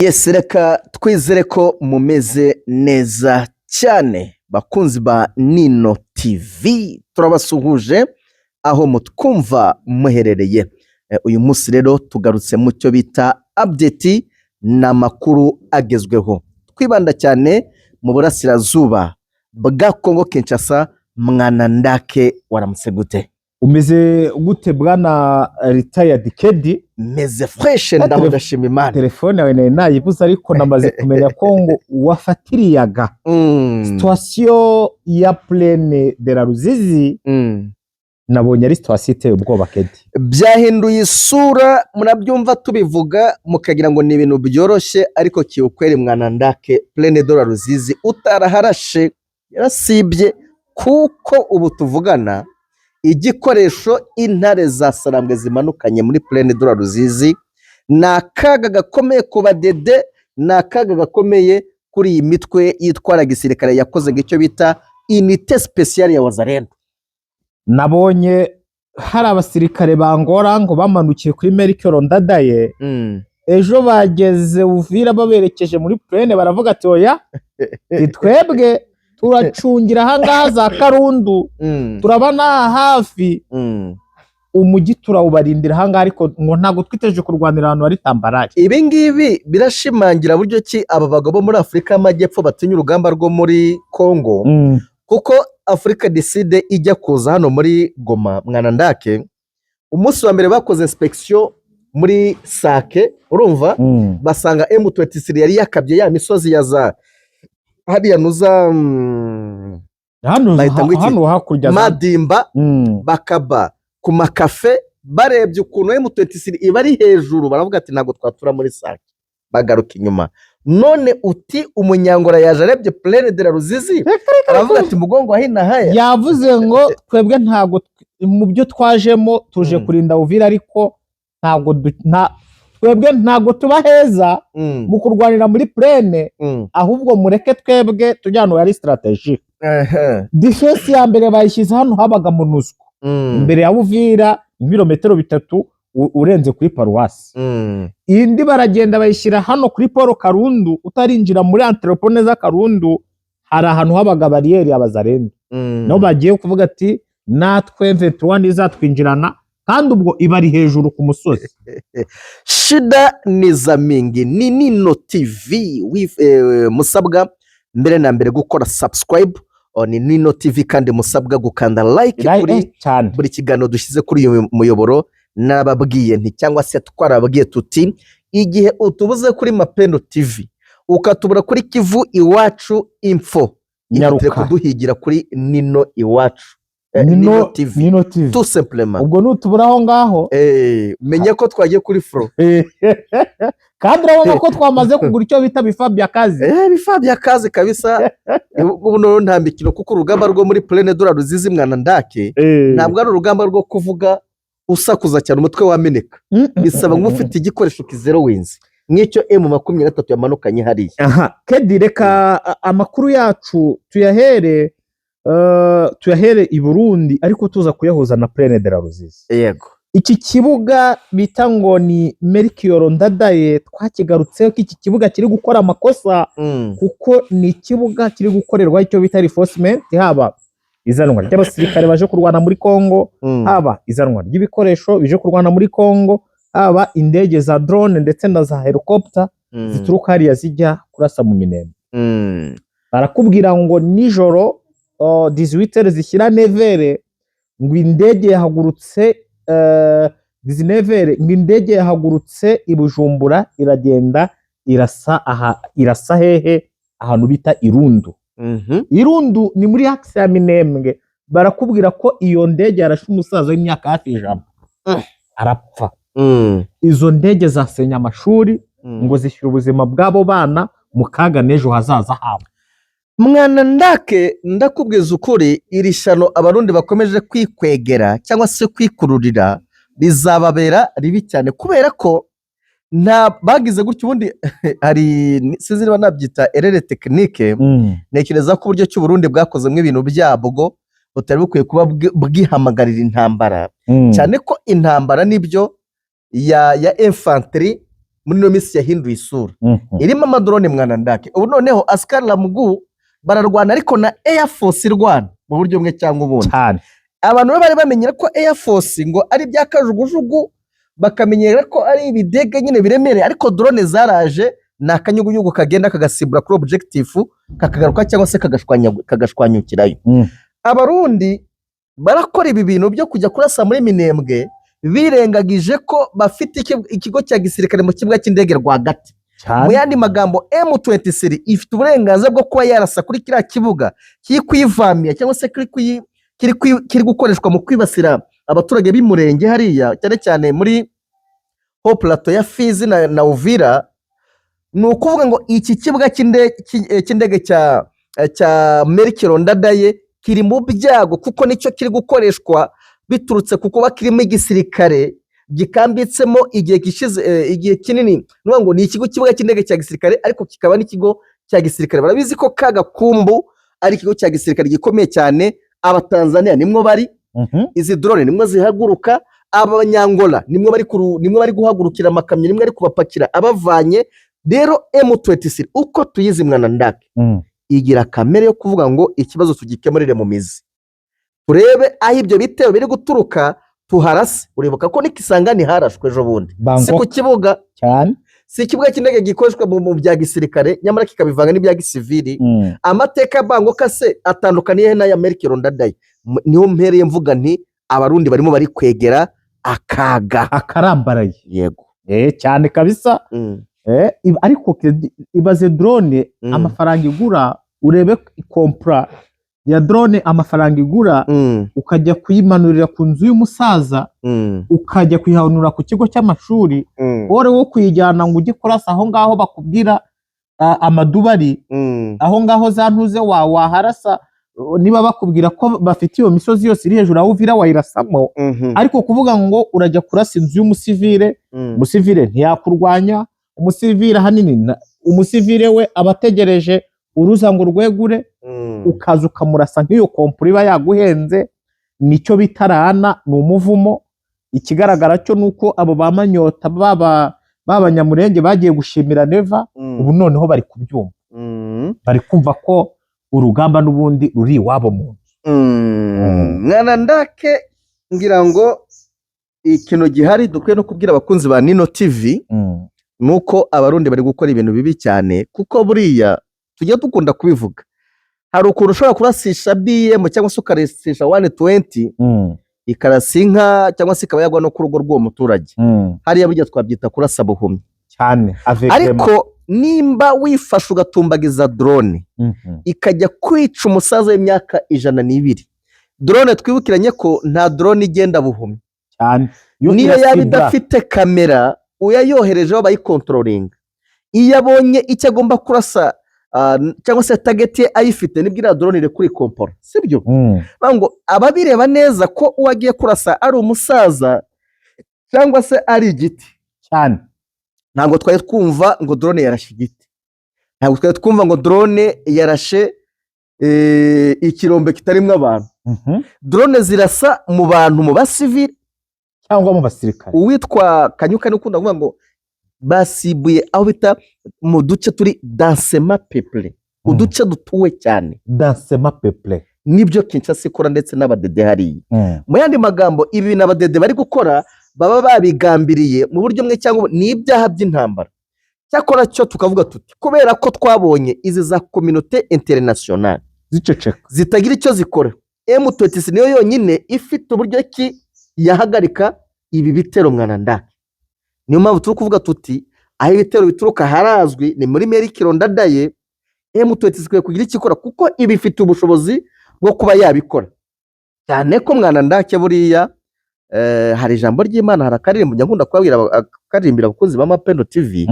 Yes, reka twizere ko mumeze neza cyane bakunzi ba Nino TV, turabasuhuje aho mutwumva muherereye. Uyu munsi rero tugarutse mu cyo bita update n'amakuru agezweho, twibanda cyane mu burasirazuba bwa Kongo Kinshasa. Mwana ndake waramutse gute? Umeze gute bwana retired kedi? Meze fresh ndaho ndashima Imana. Telefone yawe nayibuze ariko namaze kumenya ko ngo wafatiriyaga situation ya Plaine de la Ruzizi. Nabonye ari situation iteye ubwoba kedi. Byahinduye isura, murabyumva tubivuga mukagira ngo ni ibintu byoroshye, ariko kiukweli mwana ndake Plaine de la Ruzizi utaraharashe yarasibye, kuko ubu tuvugana igikoresho intare za Sarambwe zimanukanye muri Plaine de la Ruzizi nakaga gakomeye ku badede, nakaga gakomeye kuri iyi mitwe yitwara gisirikare yakoze ngicyo bita unité spéciale ya Wazalendo. Nabonye hari abasirikare bangora ngo bamanukiye kuri Melchior Ndadaye. Ejo bageze Uvira baberekeje muri Plaine, baravuga ati oya twebwe turacungira ahangaha za Karundu, turabana hafi umujyi turawubarindira ahangaha, ariko ngo ntago twiteje kurwanira ahantu hari tambarake. Ibi ngibi birashimangira buryo ki aba bagabo muri Afurika y'Amajyepfo batinya urugamba rwo muri Kongo, kuko Afrika du Sud ijya kuza hano muri Goma mwana ndake, umunsi wa mbere bakoze inspection muri Sake, urumva basanga M23 yari yakabye ya misozi ya za hariya nuza hano hakurya Madimba, bakaba ku makafe barebye ukuntu M23 iba ari hejuru, baravuga ati ntago twatura muri Sake, bagaruka inyuma. None uti umunyangora yaje arebye Plaine de la Ruzizi, aravuga ati mugongo wahina haya, yavuze ngo twebwe ntago mu byo twajemo tuje kurinda Uvira, ariko ntago twebwe ntago tuba heza mu kurwanira muri Plaine, ahubwo mureke twebwe tujyana yari strategique. Defense ya mbere bayishyize hano habaga MONUSCO imbere ya Uvira ibirometero 3 urenze kuri paruwasi. Indi baragenda bayishyira hano kuri Paul Karundu, utarinjira muri entrepone za Karundu hari ahantu habaga barriere y'Abazalendo. No bagiye kuvuga ati natwe M23 nizatwinjirana, kandi ubwo ibari hejuru ku musozi. Shida ni za mingi. Ni Nino TV musabwa mbere na mbere gukora subscribe ni Nino TV, kandi musabwa gukanda like kuri buri kiganiro dushyize kuri uyu muyoboro. Nababwiye nti cyangwa se twarababwiye tuti igihe utubuze kuri Mapendo TV ukatubura kuri Kivu Iwacu Info, nyarukire kuduhigira kuri Nino Iwacu Nino TV tout simplement. Ubwo nutubura aho ngaho menya ko twagiye kuri Fro. Kandi urabona ko twamaze kugura icyo bita bifabya kazi. Bifabya kazi kabisa. Ubu no nta mikino, kuko urugamba rwo muri Plaine de la Ruzizi mwana ndake ntabwo ari urugamba rwo kuvuga usakuza cyane umutwe wameneka. Bisaba ngo ufite igikoresho kizero winzi nk'icyo M23 yamanukanye hariya. Kedi, reka amakuru yacu tuyahere i Burundi, ariko tuza kuyahuza na Plaine de la Ruzizi. Yego, iki kibuga bita ngo ni Melchior Ndadaye twakigarutseho ko iki kibuga kiri gukora amakosa, kuko ni ikibuga kiri gukorerwa icyo bita reinforcement, haba izanwa ry'abasirikare baje kurwana muri Kongo, haba izanwa ry'ibikoresho bije kurwana muri Kongo, haba indege za drone ndetse na za helicopter zituruka hariya zijya kurasa mu Minembwe. Barakubwira ngo nijoro 18h zishyira 9h ngo indege yahagurutse 19h ngo indege yahagurutse i Bujumbura iragenda irasa hehe ahantu bita Irundu. Irundu ni muri axe ya Minembwe. Barakubwira ko iyo ndege yarashe umusaza w'imyaka hafi 100 arapfa. Izo ndege zasenya amashuri ngo zishyira ubuzima bw'abo bana mu kaga n'ejo hazaza habo. Mwana ndake ndakubwiza ukuri, iri shano abarundi bakomeje kwikwegera cyangwa se kwikururira rizababera ribi cyane, kubera ko nta bagize gutyo. Ubundi hari sinzi niba nabyita erreur technique. Nekereza ko uburyo cy'u Burundi bwakozemo ibintu byabwo butari bukwiye kuba bwihamagarira intambara, cyane ko intambara nibyo ya infantry muri no misi yahinduye isura irimo amadrone mwana ndake. Ubu noneho Askar Lamgu bararwana ariko na Air Force irwana mu buryo bumwe cyangwa ubundi. Abantu bari bamenyera ko Air Force ngo ari byakajugujugu, bakamenyera ko ari ibidege nyine biremereye, ariko drone zaraje na kanyugunyugu kagenda kagasibura kuri objective kakagaruka cyangwa se kagashwanyukirayo. Abarundi barakora ibi bintu byo kujya kurasa muri Minembwe birengagije ko bafite ikigo cya gisirikare mu kibuga cy'indege rwagati. Mu yandi magambo M23 ifite uburenganzira bwo kuba yarasa kuri kiriya kibuga kikwivamiya cyangwa se kiri gukoreshwa mu kwibasira abaturage b'Imurenge hariya cyane cyane muri Haut Plateau ya Fizi na Uvira. Ni ukuvuga ngo iki kibuga cy'indege cya Melchior Ndadaye kiri mu byago kuko nicyo kiri gukoreshwa biturutse kuko bakirimo igisirikare gikambitsemo igihe kinini. Nuvuga ngo ni ikigo kibuga cy'indege cya gisirikare ariko kikaba n'ikigo cya gisirikare. Barabizi ko Kagakumbu ari ikigo cya gisirikare gikomeye cyane. Abatanzania nimwo bari, izi drone nimwo zihaguruka, Abanyangola nimwo bari guhagurukira amakamyo, nimwo ari kubapakira abavanye. Rero M23 uko tuyizi mwana ndake igira kamere yo kuvuga ngo ikibazo tugikemurire mu mizi, turebe aho ibyo bitero biri guturuka tuharase. Uribuka ko n'Ikisangani harashwe ejo bundi, si ku kibuga cyane, si ikibuga cy'indege gikoreshwa mu bya gisirikare nyamara kikabivanga n'ibya gisivili. Amateka Bangoka se atandukaniye n'aya Melchior Ndadaye. Niho mpereye mvuga nti abarundi barimo bari kwegera akaga akarambaraye. Yego cyane kabisa. Ariko ibaze drone amafaranga igura, urebe kompra ya drone amafaranga igura, ukajya kuyimanurira ku nzu y'umusaza, ukajya kuyihanura ku kigo cy'amashuri, ore wo kuyijyana ngo ujye kurasa aho ngaho bakubwira amadubari, aho ngaho zantuze waharasa. Niba bakubwira ko bafite iyo misozi yose iri hejuru aho Uvira wayirasamo, ariko kuvuga ngo urajya kurasa inzu y'umusivile, umusivile ntiyakurwanya. Umusivile hanini, umusivile we abategereje uruza ngo rwegure, ukaza ukamurasa nk'iyo kompura iba yaguhenze. Nicyo bitarana, ni umuvumo. Ikigaragara cyo nuko abo bamanyota b'Abanyamurenge bagiye gushimira Neva, ubu noneho bari kubyumva, bari kumva ko urugamba n'ubundi ruri iwabo mu nzu. Mwana ndake ngira ngo ikintu gihari dukwiye no kubwira abakunzi ba Nino TV nuko abarundi bari gukora ibintu bibi cyane, kuko buriya tujya dukunda kubivuga. Hari ukuntu ushobora kurasisha BM cyangwa se ukarasisha 120 ikarasinka cyangwa se ikaba yagwa no ku rugo rw'uwo muturage. Hariya bijya twabyita kurasa buhumyi cyane. Ariko nimba wifasha ugatumbagiza drone ikajya kwica umusaza w'imyaka 102, drone twibukiranye ko nta drone igenda buhumyi cyane. Niyo yaba idafite kamera uyayoherejeho bayikontrolinga, iyo abonye icyo agomba kurasa cyangwa se target ye ayifite, nibwira drone ire kuri kompora, sibyo? Bango ababireba neza ko uwagiye kurasa ari umusaza cyangwa se ari igiti cyane. Ntabwo twari twumva ngo drone yarashe igiti, ntabwo twari twumva ngo drone yarashe ikirombe kitarimo abantu. Drone zirasa mu bantu, mu basivili cyangwa mu basirikare. Uwitwa Kanyuka n'ukunda kuvuga ngo basibuye aho bita mu duce turi dansema peuple, uduce dutuwe cyane, dansema peuple. Nibyo Kinshasa ikora ndetse n'abadede hariya. Mu yandi magambo ibi n'abadede bari gukora baba babigambiriye mu buryo mwe cyangwa ni ibyaha by'intambara. Cyakora cyo tukavuga tuti kubera ko twabonye izi za communauté internationale ziceceka zitagira icyo zikora, M23 niyo yonyine ifite uburyo ki yahagarika ibi bitero mwana ndake. Niyo mpamvu turi kuvuga tuti aho ibitero bituruka harazwi, ni muri Melchior Ndadaye. M23 ikwiye kugira ikikora kuko ibi ifite ubushobozi bwo kuba yabikora cyane ko mwana ndake. Buriya hari ijambo ry'Imana, hari akaririmbo nyakunda kubabwira akaririmbira abakozi ba Mapendo TV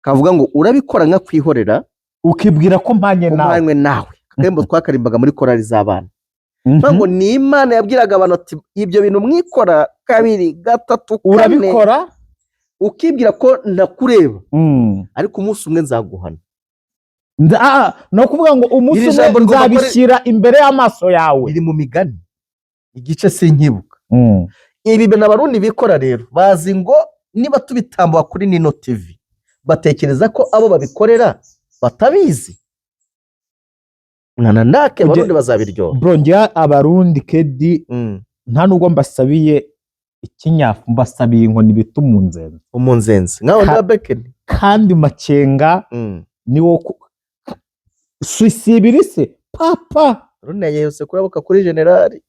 kavuga ngo urabikora nka kwihorera ukibwira ko mpanye nawe. Akembo twakarimbaga muri korali z'abana. Ngo ni Imana yabwiraga abantu ati ibyo bintu mwikora kabiri gatatu kane, urabikora ukibwira ko ntakureba, ariko umunsi umwe nzaguhana. No kuvuga ngo umunsi umwe nzabishyira imbere y'amaso yawe. Iri mu Migani igice sinkibuka. Ibi bintu abarundi bikora rero bazi ngo niba tubitambwa kuri Nino TV batekereza ko abo babikorera batabizi. Mwana ndake abarundi bazabiryoha. Bro njya abarundi Kedi nta nubwo mbasabiye ikinyafu, mbasabiye inkoni bita umunzenzi nkaho ndabekeni kandi Makenga niwo suisibirise papa runeye yose kurabuka kuri generali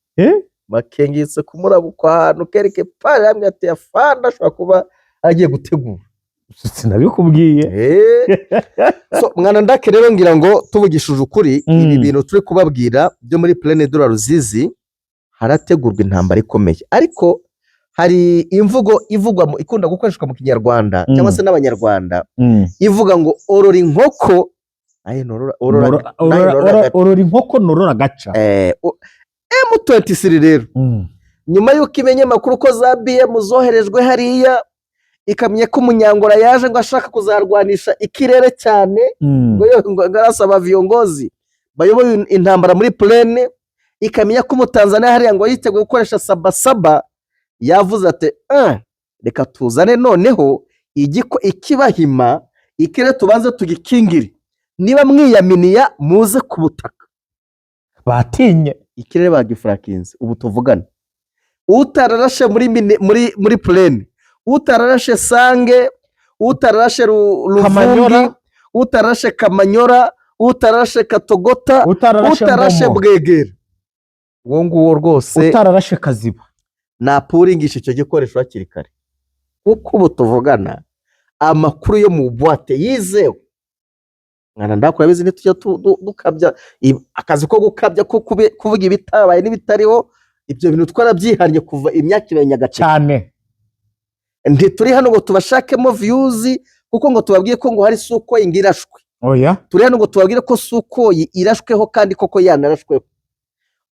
Makenga yise kumurabukwa ahantu kereke pale hamwe ati afanda ashobora kuba agiye gutegura. Sinabikubwiye. So mwana ndake rero ngira ngo tubugishuje ukuri ibi bintu turi kubabwira byo muri Plaine de la Ruzizi harategurwa intambara ikomeye, ariko hari imvugo ivugwa ikunda gukoreshwa mu Kinyarwanda cyangwa se n'Abanyarwanda ivuga ngo orora inkoko orora inkoko norora gaca. M23 rero nyuma y'uko imenye makuru ko za BM zoherejwe hariya ikamye ko umunyangora yaje ngo ashaka kuzarwanisha ikirere cyane ngo garasaba viongozi bayoboye intambara muri Plaine, ikamenya ko umutanzania hariya ngo yiteguye gukoresha sabasaba, yavuze ati reka tuzane noneho ikibahima ikire tubanze tugikingire, niba mwiyaminiya muze ku butaka. Batinye ikirere bagifrakinze ubu tuvugana. Utararashe muri Plaine, utararashe Sange, utararashe Ruvungi, utararashe Kamanyora, utararashe Katogota, utararashe Bwegera, uwo nguwo rwose utararashe Kaziba napuringisha icyo gikoresho hakiri kare, kuko ubu tuvugana amakuru yo mu boîte yizewe. Mwana ndakora bizi nitujya dukabya akazi ko gukabya ko kuvuga ibitabaye n'ibitariho, ibyo bintu twarabyihanye kuva imyaka ibenyaga cyane. Ndi turi hano ngo tubashakemo views kuko ngo tubabwiye ko ngo hari suko ingirashwe. Oya turi hano ngo tubabwire ko suko irashweho kandi koko yanarashweho.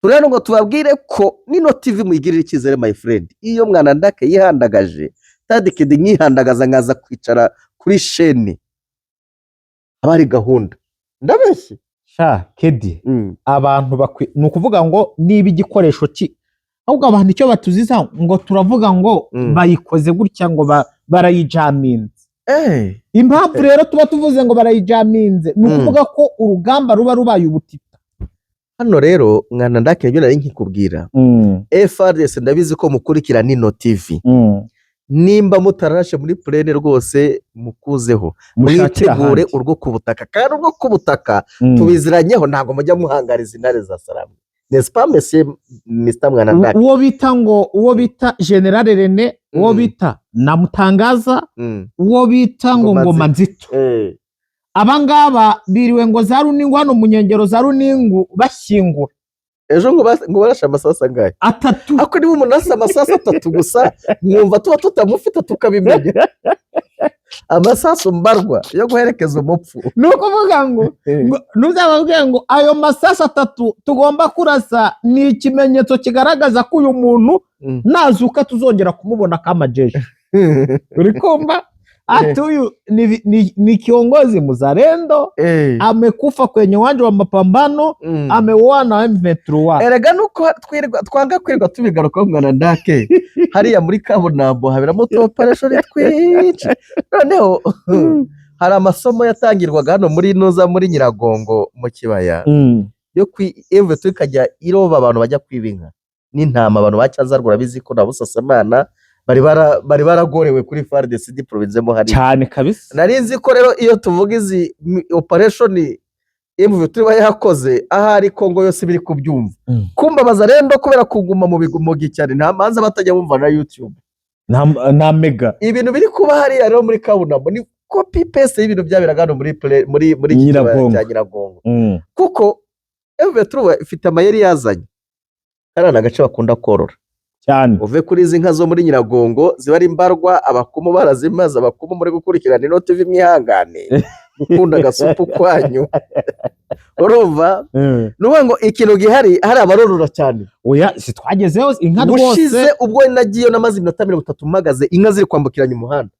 Turi hano ngo tubabwire ko Nino TV muyigirira ikizere my friend. Iyo mwana ndake yihandagaje tadikidi nyihandagaza nkaza kwicara kuri sheni abari gahunda ndabeshye sha Kedi. Abantu nukuvuga ngo niba igikoresho ahubwo abantu icyo batuziza ngo turavuga ngo bayikoze gutya ngo barayijaminze. Impamvu rero tuba tuvuze ngo barayijaminze nukuvuga ko urugamba ruba rubaye ubutita. Hano rero mwana ndake ibyo nari nkikubwira FRDC ndabizi ko mukurikira Nino TV. Nimba mutararashe muri Plaine rwose mukuzeho mwitegure urwo ku butaka, kandi urwo ku butaka tubiziranyeho ntago mujya muhangariza intare za Salamu. N'est-ce pas monsieur Mr Mwana ndake? Uwo bita General René, uwo bita Namutangaza, uwo bita ngo Ngoma Nzito. Abangaba biriwe ngo za Runingu hano mu nkengero za Runingu bashyingura. Ejo ngo barasha amasasa ngahe? 3. Ako niba umunasa amasasa 3 gusa mwumva tuba tutamufite tukabimenya. Amasasu mbarwa yo guherekeza umupfu. Nuko vuga ngo nuzababwiye ngo ayo masasa 3 tugomba kurasa ni ikimenyetso kigaragaza ko uyu muntu nazuka tuzongera kumubona kama jeje. Uri kumva? Ati huyu ni kiongozi mzalendo, amekufa kwenye uwanja wa mapambano, ameuawa na M23. Erega nuko twanga kwirirwa tubigaruka mwana ndake hariya muri kaburimbo haberamo operation twinshi. Noneho hari amasomo yatangirwaga hano muri Noza muri Nyiragongo mu kibaya yo M23 ikajya iroba abantu bajya kwibinka n'intama, abantu bacyazarwa bizi ko nabusasamana bari baragorewe kuri FARDC province mo hari cyane kabisa. Narinzi ko rero iyo tuvuga izi operation M23 bayakoze ahari Kongo yose biri kubyumva. Kumbabaza rero kubera kuguma mu bigumogi cyane nta manza batajya bumva na YouTube na mega ibintu biri kuba hari rero muri Kabunambo ni copy paste y'ibintu byabiraga hano muri Nyiragongo. Kuko M23 ifite amayeri yazanye karana gace bakunda korora cyane. Uve kuri izi nka zo muri Nyiragongo ziba ari mbarwa, abakumu barazimaza, abakumu muri gukurikirana Nino TV mwihangane gukunda gasupu kwanyu. Urumva nuba ngo ikintu gihari hari abarorora cyane. Oya sitwagezeho inka rwose. Ushize ubwo nagiye namaze iminota 30 mpagaze inka ziri kwambukiranya umuhanda.